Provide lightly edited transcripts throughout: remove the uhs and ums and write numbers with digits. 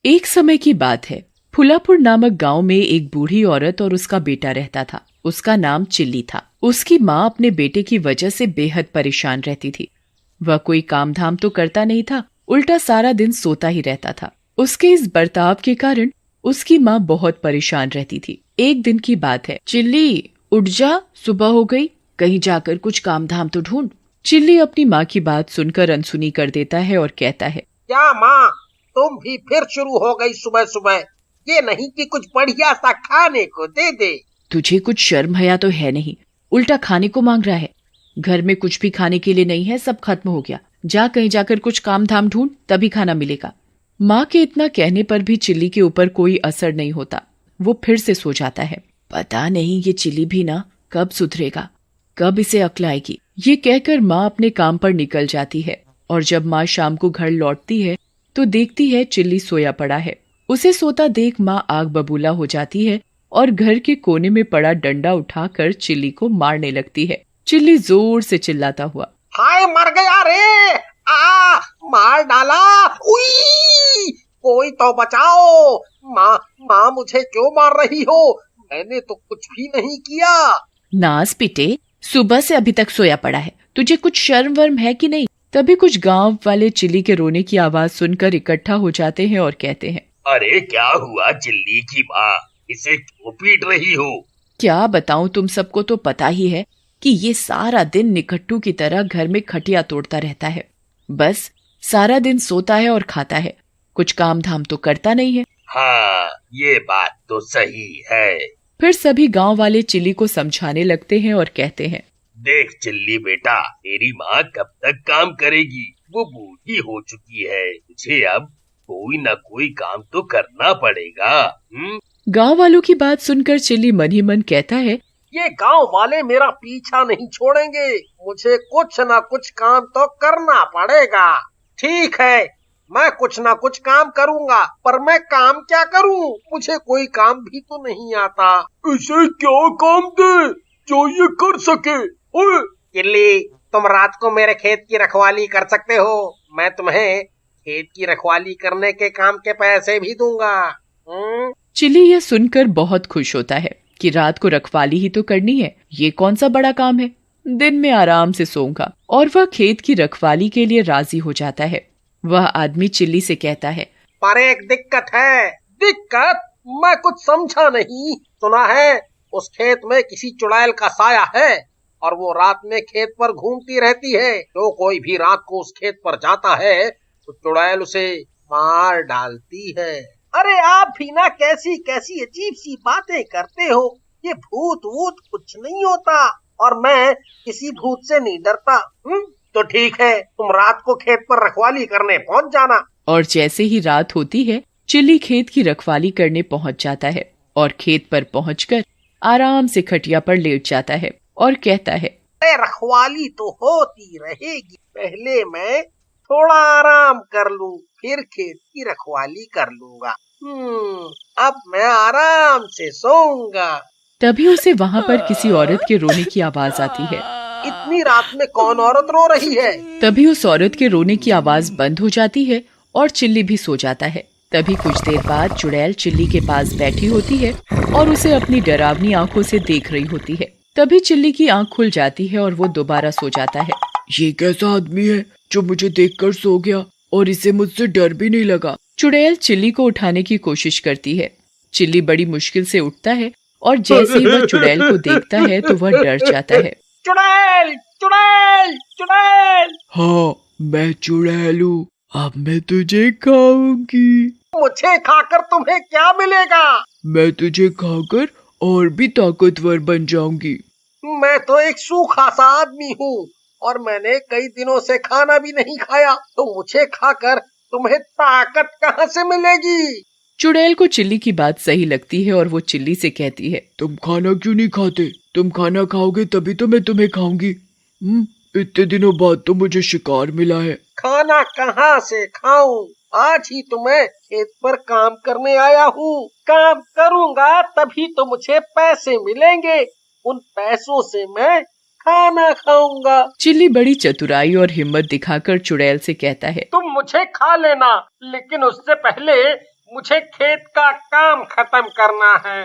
एक समय की बात है। फुलापुर नामक गांव में एक बूढ़ी औरत और उसका बेटा रहता था। उसका नाम चिल्ली था। उसकी माँ अपने बेटे की वजह से बेहद परेशान रहती थी। वह कोई काम धाम तो करता नहीं था, उल्टा सारा दिन सोता ही रहता था। उसके इस बर्ताव के कारण उसकी माँ बहुत परेशान रहती थी। एक दिन की बात है। चिल्ली उठ जा, सुबह हो गई, कहीं जाकर कुछ काम धाम तो ढूंढ। चिल्ली अपनी माँ की बात सुनकर अनसुनी कर देता है और कहता है, क्या माँ, तुम भी फिर शुरू हो गई सुबह सुबह। ये नहीं कि कुछ बढ़िया सा खाने को दे दे। तुझे कुछ शर्म हया तो है नहीं, उल्टा खाने को मांग रहा है। घर में कुछ भी खाने के लिए नहीं है, सब खत्म हो गया। जा कहीं जाकर कुछ काम धाम ढूंढ, तभी खाना मिलेगा। माँ के इतना कहने पर भी चिल्ली के ऊपर कोई असर नहीं होता। वो फिर से सो जाता है। पता नहीं ये चिल्ली भी ना कब सुधरेगा, कब इसे अक्ल आएगी। ये कहकर माँ अपने काम पर निकल जाती है और जब माँ शाम को घर लौटती है तो देखती है चिल्ली सोया पड़ा है। उसे सोता देख माँ आग बबूला हो जाती है और घर के कोने में पड़ा डंडा उठाकर चिल्ली को मारने लगती है। चिल्ली जोर से चिल्लाता हुआ, हाय मर गया रे, मार डाला, उई, कोई तो बचाओ। माँ मुझे क्यों मार रही हो? मैंने तो कुछ भी नहीं किया। नास पिटे, सुबह से अभी तक सोया पड़ा है, तुझे कुछ शर्म वर्म है कि नहीं? तभी कुछ गांव वाले चिल्ली के रोने की आवाज सुनकर इकट्ठा हो जाते हैं और कहते हैं, अरे क्या हुआ चिल्ली की माँ, इसे क्यों पीट रही हो? क्या बताऊं, तुम सबको तो पता ही है कि ये सारा दिन निकट्टू की तरह घर में खटिया तोड़ता रहता है। बस सारा दिन सोता है और खाता है, कुछ काम धाम तो करता नहीं है। हाँ, ये बात तो सही है। फिर सभी गांव वाले चिल्ली को समझाने लगते हैं और कहते हैं, देख चिल्ली बेटा, तेरी माँ कब तक काम करेगी? वो बूढ़ी हो चुकी है, तुझे अब कोई न कोई काम तो करना पड़ेगा। गांव वालों की बात सुनकर चिल्ली मन ही मन कहता है, ये गांव वाले मेरा पीछा नहीं छोड़ेंगे, मुझे कुछ न कुछ काम तो करना पड़ेगा। ठीक है, मैं कुछ न कुछ काम करूंगा, पर मैं काम क्या करूं? मुझे कोई काम भी तो नहीं आता। इसे क्या काम दे जो ये कर सके? चिल्ली, तुम रात को मेरे खेत की रखवाली कर सकते हो। मैं तुम्हें खेत की रखवाली करने के काम के पैसे भी दूंगा। चिल्ली यह सुनकर बहुत खुश होता है कि रात को रखवाली ही तो करनी है, ये कौन सा बड़ा काम है, दिन में आराम से सोऊंगा। और वह खेत की रखवाली के लिए राजी हो जाता है। वह आदमी चिल्ली से कहता है, पर एक दिक्कत है। दिक्कत? मैं कुछ समझा नहीं। सुना है उस खेत में किसी चुड़ैल का साया है और वो रात में खेत पर घूमती रहती है। जो कोई भी रात को उस खेत पर जाता है तो चुड़ैल उसे मार डालती है। अरे आप भी ना कैसी कैसी अजीब सी बातें करते हो। ये भूत वूत कुछ नहीं होता और मैं किसी भूत से नहीं डरता। तो ठीक है, तुम रात को खेत पर रखवाली करने पहुंच जाना। और जैसे ही रात होती है चिल्ली खेत की रखवाली करने पहुंच जाता है और खेत पर पहुंचकर आराम से खटिया पर लेट जाता है और कहता है, अरे रखवाली तो होती रहेगी, पहले मैं थोड़ा आराम कर लूं, फिर खेत की रखवाली कर लूंगा। अब मैं आराम से सोऊंगा। तभी उसे वहाँ पर किसी औरत के रोने की आवाज आती है। इतनी रात में कौन औरत रो रही है? तभी उस औरत के रोने की आवाज बंद हो जाती है और चिल्ली भी सो जाता है। तभी कुछ देर बाद चुड़ैल चिल्ली के पास बैठी होती है और उसे अपनी डरावनी आंखों से देख रही होती है। तभी चिल्ली की आंख खुल जाती है और वो दोबारा सो जाता है। ये कैसा आदमी है जो मुझे देखकर सो गया और इसे मुझसे डर भी नहीं लगा? चुड़ैल चिल्ली को उठाने की कोशिश करती है। चिल्ली बड़ी मुश्किल से उठता है और जैसे ही वह चुड़ैल को देखता है तो वह डर जाता है। चुड़ैल, चुड़ैल, चुड़ैल। हाँ, मैं चुड़ैल हूँ, अब मैं तुझे खाऊंगी। मुझे खाकर तुम्हें क्या मिलेगा? मैं तुझे खाकर और भी ताकतवर बन जाऊंगी। मैं तो एक सूखा सा आदमी हूँ और मैंने कई दिनों से खाना भी नहीं खाया, तो मुझे खाकर तुम्हें ताकत कहाँ से मिलेगी? चुड़ैल को चिल्ली की बात सही लगती है और वो चिल्ली से कहती है, तुम खाना क्यों नहीं खाते? तुम खाना खाओगे तभी तो मैं तुम्हें खाऊंगी। इतने दिनों बाद तो मुझे शिकार मिला है। खाना कहाँ से खाऊं? आज ही तो मैं खेत पर काम करने आया हूँ। काम करूँगा तभी तो मुझे पैसे मिलेंगे। उन पैसों से मैं खाना खाऊंगा। चिल्ली बड़ी चतुराई और हिम्मत दिखाकर चुड़ैल से कहता है, तुम मुझे खा लेना, लेकिन उससे पहले मुझे खेत का काम खत्म करना है,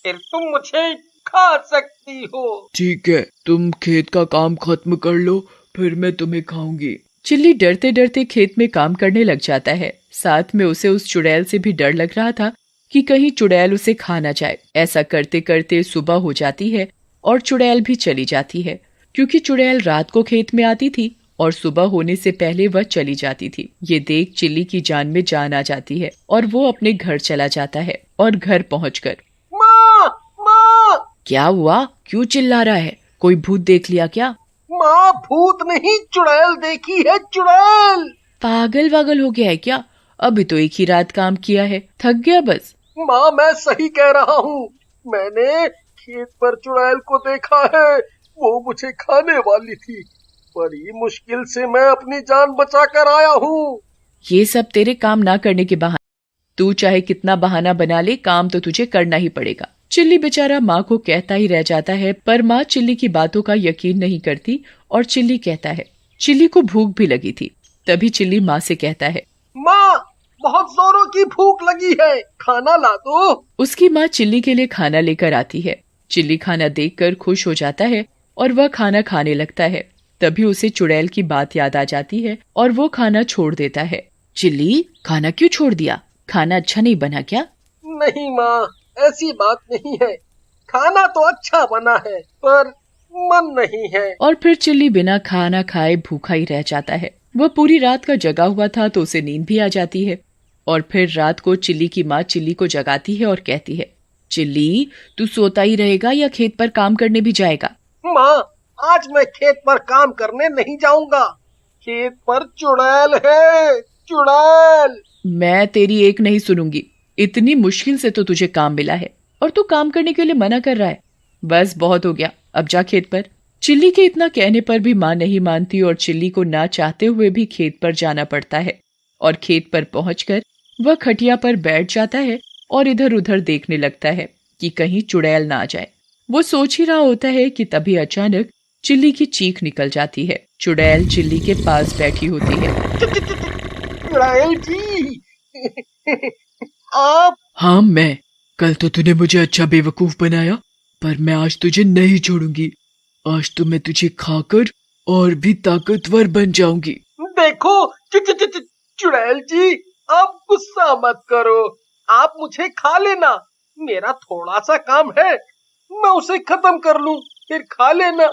फिर तुम मुझे खा सकती हो। ठीक है, तुम खेत का काम खत्म कर लो, फिर मैं तुम्हें खाऊंगी। चिल्ली डरते डरते खेत में काम करने लग जाता है। साथ में उसे उस चुड़ैल से भी डर लग रहा था कि कहीं चुड़ैल उसे खा ना जाए। ऐसा करते करते सुबह हो जाती है और चुड़ैल भी चली जाती है, क्योंकि चुड़ैल रात को खेत में आती थी और सुबह होने से पहले वह चली जाती थी। ये देख चिल्ली की जान में जान आ जाती है और वो अपने घर चला जाता है। और घर पहुंचकर माँ, माँ, क्या हुआ, क्यों चिल्ला रहा है, कोई भूत देख लिया क्या? माँ, भूत नहीं, चुड़ैल देखी है, चुड़ैल। पागल वागल हो गया है क्या? अभी तो एक ही रात काम किया है, थक गया बस। माँ, मैं सही कह रहा हूँ, मैंने खेत पर चुड़ैल को देखा है, वो मुझे खाने वाली थी। बड़ी मुश्किल से मैं अपनी जान बचा कर आया हूँ। ये सब तेरे काम ना करने के बहाने, तू चाहे कितना बहाना बना ले, काम तो तुझे करना ही पड़ेगा। चिल्ली बेचारा माँ को कहता ही रह जाता है, पर माँ चिल्ली की बातों का यकीन नहीं करती और चिल्ली कहता है। चिल्ली को भूख भी लगी थी, तभी चिल्ली माँ से कहता है, माँ, बहुत जोरों की भूख लगी है, खाना ला दो। उसकी माँ चिल्ली के लिए खाना लेकर आती है। चिल्ली खाना देखकर खुश हो जाता है और वह खाना खाने लगता है। तभी उसे चुड़ैल की बात याद आ जाती है और वो खाना छोड़ देता है। चिल्ली, खाना क्यों छोड़ दिया? खाना अच्छा नहीं बना क्या? नहीं माँ, ऐसी बात नहीं है, खाना तो अच्छा बना है, पर मन नहीं है। और फिर चिल्ली बिना खाना खाए भूखा ही रह जाता है। वह पूरी रात का जगा हुआ था तो उसे नींद भी आ जाती है। और फिर रात को चिल्ली की माँ चिल्ली को जगाती है और कहती है, चिल्ली, तू सोता ही रहेगा या खेत पर काम करने भी जाएगा? माँ, आज मैं खेत पर काम करने नहीं जाऊंगा, खेत पर चुड़ैल है, चुड़ैल। मैं तेरी एक नहीं सुनूंगी, इतनी मुश्किल से तो तुझे काम मिला है और तू काम करने के लिए मना कर रहा है। बस बहुत हो गया, अब जा खेत पर। चिल्ली के इतना कहने पर भी माँ नहीं मानती और चिल्ली को ना चाहते हुए भी खेत पर जाना पड़ता है। और खेत पर पहुंचकर वह खटिया पर बैठ जाता है और इधर उधर देखने लगता है कि कहीं चुड़ैल ना आ जाए। वो सोच ही रहा होता है कि तभी अचानक चिल्ली की चीख निकल जाती है। चुड़ैल चिल्ली के पास बैठी होती है। चुड़ैल जी, आप? हाँ मैं, कल तो तूने मुझे अच्छा बेवकूफ बनाया, पर मैं आज तुझे नहीं छोड़ूंगी। आज तो मैं तुझे खाकर और भी ताकतवर बन जाऊंगी। देखो चुड़ैल जी, आप गुस्सा मत करो, आप मुझे खा लेना, मेरा थोड़ा सा काम है, मैं उसे खत्म कर लूं, फिर खा लेना।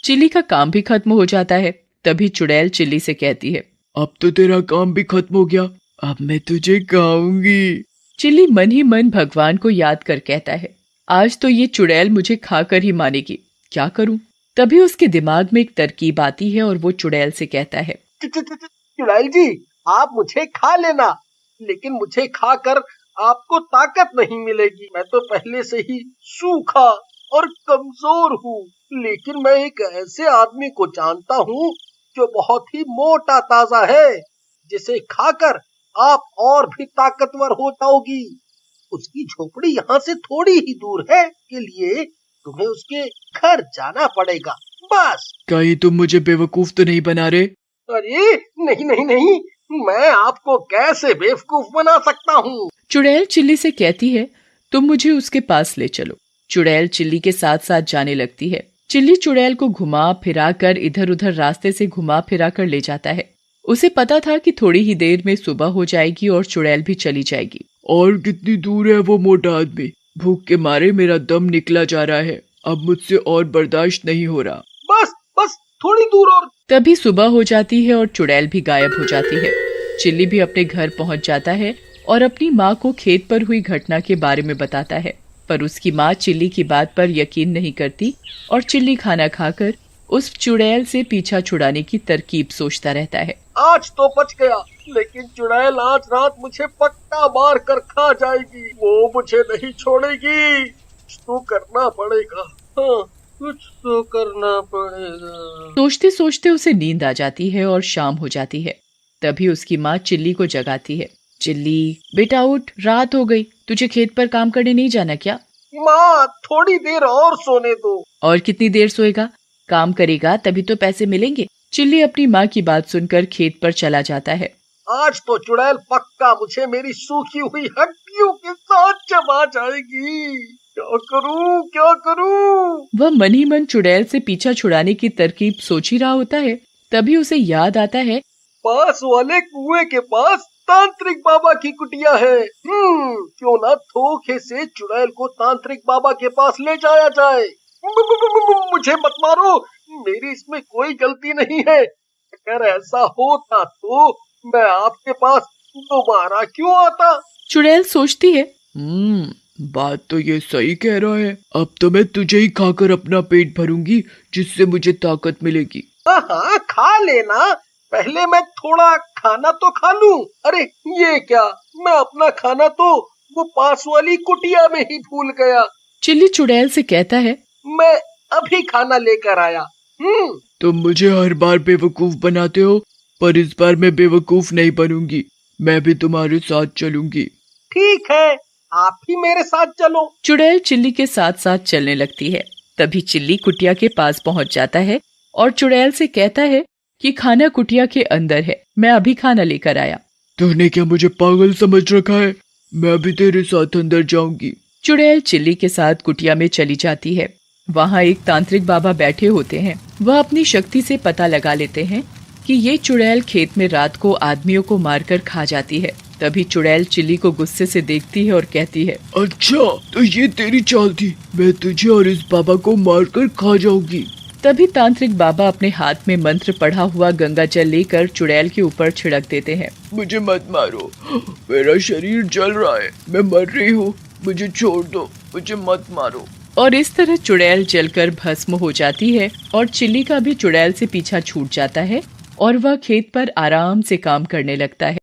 चिल्ली का काम भी खत्म हो जाता है। तभी चुड़ैल चिल्ली से कहती है, अब तो तेरा काम भी खत्म हो गया, अब मैं तुझे खाऊंगी। चिल्ली मन ही मन भगवान को याद कर कहता है, आज तो ये चुड़ैल मुझे खाकर ही मानेगी, क्या करूं? तभी उसके दिमाग में एक तरकीब आती है और वो चुड़ैल से कहता है, चुड़ैल जी, आप मुझे खा लेना, लेकिन मुझे खाकर आपको ताकत नहीं मिलेगी। मैं तो पहले से ही सूखा और कमजोर हूँ, लेकिन मैं एक ऐसे आदमी को जानता हूँ जो बहुत ही मोटा ताजा है, जिसे खाकर आप और भी ताकतवर हो जाओगी। उसकी झोपड़ी यहाँ से थोड़ी ही दूर है, के लिए तुम्हें उसके घर जाना पड़ेगा, बस। कहीं तुम मुझे बेवकूफ तो नहीं बना रहे? अरे नहीं नहीं नहीं, मैं आपको कैसे बेवकूफ बना सकता हूँ? चुड़ैल चिल्ली से कहती है, तुम मुझे उसके पास ले चलो। चुड़ैल चिल्ली के साथ साथ जाने लगती है। चिल्ली चुड़ैल को घुमा फिरा कर इधर उधर रास्ते से घुमा फिरा कर ले जाता है। उसे पता था कि थोड़ी ही देर में सुबह हो जाएगी और चुड़ैल भी चली जाएगी। और कितनी दूर है वो मोटा आदमी? भूख के मारे मेरा दम निकला जा रहा है, अब मुझसे और बर्दाश्त नहीं हो रहा। बस बस थोड़ी दूर और। तभी सुबह हो जाती है और चुड़ैल भी गायब हो जाती है। चिल्ली भी अपने घर पहुंच जाता है और अपनी माँ को खेत पर हुई घटना के बारे में बताता है, पर उसकी माँ चिल्ली की बात पर यकीन नहीं करती और चिल्ली खाना खाकर उस चुड़ैल से पीछा छुड़ाने की तरकीब सोचता रहता है। आज तो बच गया, लेकिन चुड़ैल आज रात मुझे पक्का मार कर खा जाएगी, वो मुझे नहीं छोड़ेगी। कुछ तो करना पड़ेगा, हाँ कुछ तो करना पड़ेगा। सोचते सोचते उसे नींद आ जाती है और शाम हो जाती है। तभी उसकी माँ चिल्ली को जगाती है। चिल्ली, बेटा उठ, रात हो गई, तुझे खेत पर काम करने नहीं जाना क्या? माँ, थोड़ी देर और सोने दो। और कितनी देर सोएगा? काम करेगा तभी तो पैसे मिलेंगे। चिल्ली अपनी माँ की बात सुनकर खेत पर चला जाता है। आज तो चुड़ैल पक्का मुझे मेरी सूखी हुई हड्डियों के साथ चबा जाएगी। क्या करूं क्या करूं? वह मन ही मन चुड़ैल से पीछा छुड़ाने की तरकीब सोच ही रहा होता है। तभी उसे याद आता है, पास वाले कुएं के पास तांत्रिक बाबा की कुटिया है। क्यों ना धोखे से चुड़ैल को तांत्रिक बाबा के पास ले जाया जाए। मुझे मत मारो, मेरी इसमें कोई गलती नहीं है। अगर ऐसा होता तो मैं आपके पास दोबारा क्यों आता? चुड़ैल सोचती है, बात तो ये सही कह रहा है। अब तो मैं तुझे ही खाकर अपना पेट भरूंगी, जिससे मुझे ताकत मिलेगी। हाँ, खा लेना, पहले मैं थोड़ा खाना तो खा लूं। अरे ये क्या, मैं अपना खाना तो वो पास वाली कुटिया में ही भूल गया। चिल्ली चुड़ैल से कहता है, मैं अभी खाना लेकर आया। तुम मुझे हर बार बेवकूफ बनाते हो, पर इस बार मैं बेवकूफ नहीं बनूंगी। मैं भी तुम्हारे साथ चलूंगी। ठीक है, आप ही मेरे साथ चलो। चुड़ैल चिल्ली के साथ साथ चलने लगती है। तभी चिल्ली कुटिया के पास पहुंच जाता है और चुड़ैल से कहता है कि खाना कुटिया के अंदर है, मैं अभी खाना लेकर आया। तूने क्या मुझे पागल समझ रखा है? मैं भी तेरे साथ अंदर जाऊंगी। चुड़ैल चिल्ली के साथ कुटिया में चली जाती है। वहाँ एक तांत्रिक बाबा बैठे होते हैं। वह अपनी शक्ति से पता लगा लेते हैं कि ये चुड़ैल खेत में रात को आदमियों को मारकर खा जाती है। तभी चुड़ैल चिल्ली को गुस्से से देखती है और कहती है, अच्छा तो ये तेरी चाल थी, मैं तुझे और इस बाबा को मारकर खा जाऊंगी। तभी तांत्रिक बाबा अपने हाथ में मंत्र पढ़ा हुआ गंगा जल लेकर चुड़ैल के ऊपर छिड़क देते हैं। मुझे मत मारो, मेरा शरीर जल रहा है, मैं मर रही हूँ, मुझे छोड़ दो, मुझे मत मारो। और इस तरह चुड़ैल जलकर भस्म हो जाती है और चिल्ली का भी चुड़ैल से पीछा छूट जाता है और वह खेत पर आराम से काम करने लगता है।